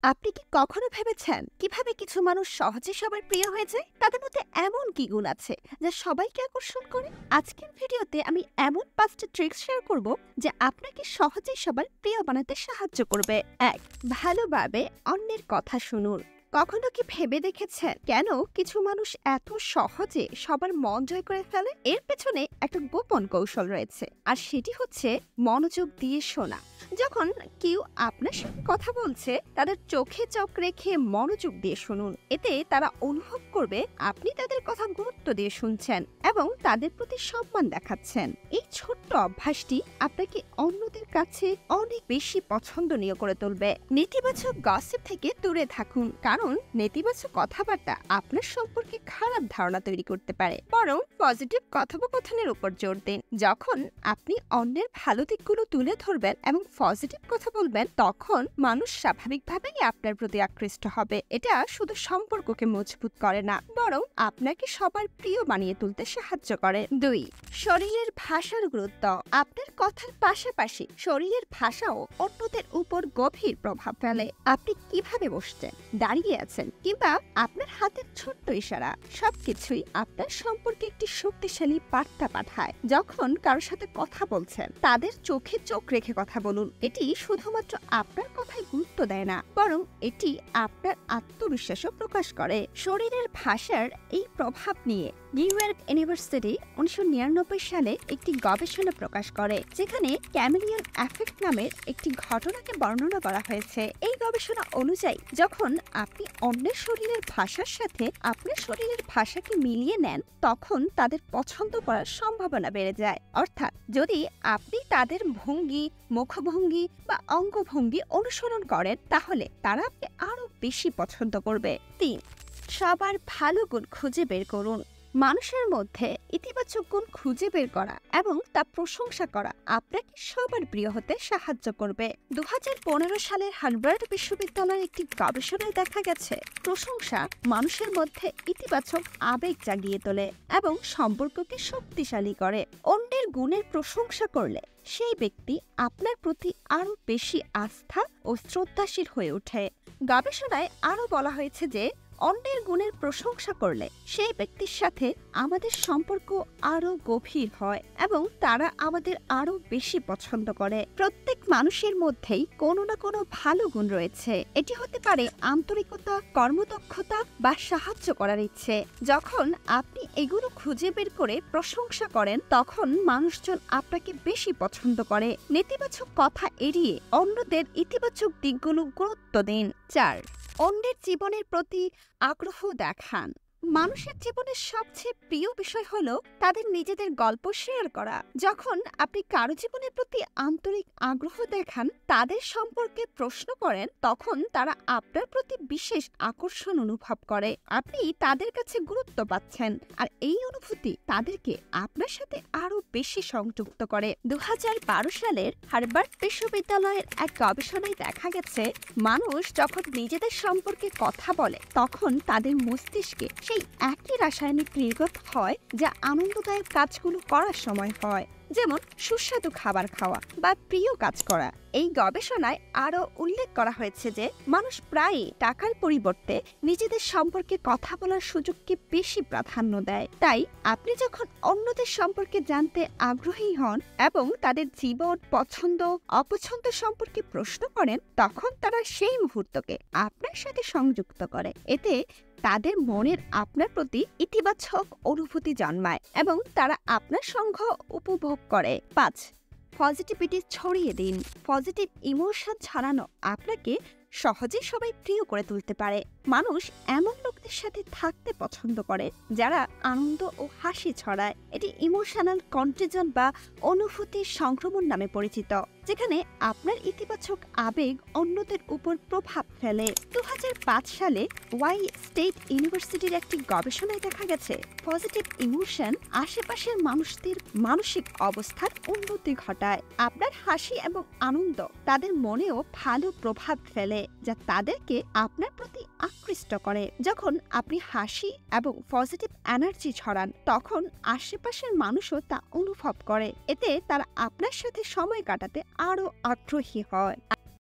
আপনি কি কখনো ভেবেছেন কিভাবে কিছু মানুষ সহজে সবার প্রিয় হয়ে যায়? তাদের মধ্যে এমন কি গুণ আছে যা সবাইকে আকর্ষণ করে? আজকের ভিডিওতে আমি এমন 5টা ট্রিক্স শেয়ার করব যা আপনাকে সহজেই সবার প্রিয় বানাতে সাহায্য করবে। 1. ভালোভাবে অন্যের কথা শুনুন। কখনো কি ভেবে দেখেছেন কেন কিছু মানুষ এত সহজে সবার মন জয় করে ফেলে? এর পেছনে একটা গোপন কৌশল রয়েছে, আর সেটি হচ্ছে মনোযোগ দিয়ে শোনা। যখন কেউ আপনার সাথে কথা বলছে, তাদের চোখে চোখ রেখে মনোযোগ দিয়ে শুনুন। এতে তারা অনুভব করবে আপনি তাদের কথা গুরুত্ব দিয়ে শুনছেন এবং তাদের প্রতি সম্মান দেখাচ্ছেন। এই ছোট্ট অভ্যাসটি আপনাকে অন্যদের কাছে অনেক বেশি পছন্দনীয় করে তুলবে। নেতিবাচক গসিপ থেকে দূরে থাকুন, কারণ নেতিবাচক কথাবার্তা আপনার সম্পর্কে খারাপ ধারণা তৈরি করতে পারে। বরং পজিটিভ কথোপকথনের উপর জোর দিন। যখন আপনি অন্যের ভালো দিকগুলো তুলে ধরবেন এবং পজিটিভ কথা বলবেন, তখন মানুষ স্বাভাবিকভাবেই আপনার প্রতি আকৃষ্ট হবে। এটা শুধু সম্পর্ককে মজবুত করে না, বরং আপনাকে সবার প্রিয় বানিয়ে তুলতে সাহায্য করে। 2. শরীরের ভাষার গুরুত্ব। আপনার কথার পাশাপাশি শরীরের ভাষাও অন্যদের উপর গভীর প্রভাব ফেলে। আপনি কিভাবে বসছেন, দাঁড়িয়ে আছেন, কিংবা আপনার হাতের ছোট্ট ইশারা, সবকিছুই আপনার সম্পর্কে একটি শক্তিশালী বার্তা পাঠায়। যখন কারোর সাথে কথা বলছেন, তাদের চোখে চোখ রেখে কথা বলুন। এটি শুধুমাত্র আপনার কথায় গুরুত্ব দেয় না, বরং এটি আপনার আত্মবিশ্বাসও প্রকাশ করে। শরীরের ভাষার এই প্রভাব নিয়ে নিউ ইয়র্ক ইউনিভার্সিটি 1999 সালে একটি গবেষণা প্রকাশ করে, যেখানে ক্যামেলিয়ন এফেক্ট নামের একটি ঘটনাকে বর্ণনা করা হয়েছে। এই গবেষণা অনুযায়ী যখন আপনি অন্যের শরীরের ভাষার সাথে আপনার শরীরের ভাষাকে মিলিয়ে নেন, তখন তাদের পছন্দ করার সম্ভাবনা বেড়ে যায়। অর্থাৎ যদি আপনি তাদের ভঙ্গি, মুখভঙ্গি বা অঙ্গভঙ্গি অনুসরণ করেন, তাহলে তারা আপনি আরো বেশি পছন্দ করবে। 3. সবার ভালো গুণ খুঁজে বের করুন। মানুষের মধ্যে ইতিবাচক গুণ খুঁজে বের করা এবং তা প্রশংসা করা আপনাকে সবার প্রিয় হতে সাহায্য করবে। 2015 সালের হার্ভার্ড বিশ্ববিদ্যালয়ের একটি গবেষণায় দেখা গেছে, প্রশংসা মানুষের মধ্যে ইতিবাচক আবেগ জাগিয়ে তোলে এবং সম্পর্ককে শক্তিশালী করে। অন্যের গুণের প্রশংসা করলে সেই ব্যক্তি আপনার প্রতি আরো বেশি আস্থা ও শ্রদ্ধাশীল হয়ে ওঠে। গবেষণায় আরো বলা হয়েছে যে অন্যের গুণের প্রশংসা করলে সেই ব্যক্তির সাথে আমাদের সম্পর্ক আরো গভীর হয় এবং তারা আমাদের আরো বেশি পছন্দ করে। প্রত্যেক মানুষের মধ্যেই কোনো না কোনো ভালো গুণ রয়েছে। এটি হতে পারে আন্তরিকতা, কর্মদক্ষতা বা সাহায্য করার ইচ্ছে। যখন আপনি এগুলো খুঁজে বের করে প্রশংসা করেন, তখন মানুষজন আপনাকে বেশি পছন্দ করে। নেতিবাচক কথা এড়িয়ে অন্যদের ইতিবাচক দিকগুলো গুরুত্ব দিন। 4. অন্যের জীবনের প্রতি আগ্রহ দেখান। মানুষের জীবনের সবচেয়ে প্রিয় বিষয় হলো তাদের নিজেদের গল্প শেয়ার করা। যখন আপনি কারো জীবনের প্রতি আন্তরিক আগ্রহ দেখান, তাদের সম্পর্কে প্রশ্ন করেন, তখন তারা আপনার প্রতি বিশেষ আকর্ষণ অনুভব করে। আপনি তাদের কাছে গুরুত্ব পাচ্ছেন, আর এই অনুভূতি তাদেরকে আপনার সাথে আরো বেশি সংযুক্ত করে। 2012 সালের হার্ভার্ড বিশ্ববিদ্যালয়ের এক গবেষণায় দেখা গেছে, মানুষ যখন নিজেদের সম্পর্কে কথা বলে, তখন তাদের মস্তিষ্কে সেই একই রাসায়নিক নির্গত হয় যা আনন্দদায়ক কাজগুলো করার সময় হয়, যেমন সুস্বাদু খাবার খাওয়া বা প্রিয় কাজ করা। এই গবেষণায় আরো উল্লেখ করা হয়েছে যে মানুষ প্রায়ই টাকার পরিবর্তে নিজেদের সম্পর্কে কথা বলার সুযোগকে বেশি প্রাধান্য দেয়। তাই আপনি যখন অন্যদের সম্পর্কে জানতে আগ্রহী হন এবং তাদের জীবন, পছন্দ, অপছন্দ সম্পর্কে প্রশ্ন করেন, তখন তারা সেই মুহূর্তকে আপনার সাথে সংযুক্ত করে। এতে তাদের মনের আপনার প্রতি ইতিবাচক অনুভূতি জন্মায় এবং তারা আপনার সঙ্গ উপভোগ করে। 5. পজিটিভিটি ছড়িয়ে দিন। পজিটিভ ইমোশন ছড়ানো আপনাকে সহজেই সবাই প্রিয় করে তুলতে পারে। মানুষ এমন লোকদের সাথে থাকতে পছন্দ করে যারা আনন্দ ও হাসি ছড়ায়। এটি ইমোশনাল কন্টেজিয়ন বা অনুভূতির সংক্রমণ নামে পরিচিত, যেখানে আপনার ইতিবাচক আবেগ অন্যদের উপর প্রভাব ফেলে। 2005 সালে ওয়াই স্টেট ইউনিভার্সিটির একটি গবেষণায় দেখা গেছে, পজিটিভ ইমোশন আশেপাশের মানুষদের মানসিক অবস্থার উন্নতি ঘটায়। আপনার হাসি এবং আনন্দ তাদের মনেও ভালো প্রভাব ফেলে, যা তাদেরকে আপনার প্রতি আকৃষ্ট করে। যখন আপনি হাসি এবং পজিটিভ এনার্জি ছড়ান, তখন আশেপাশের মানুষও তা অনুভব করে। এতে তারা আপনার সাথে সময় কাটাতে আরো আগ্রহী হয়।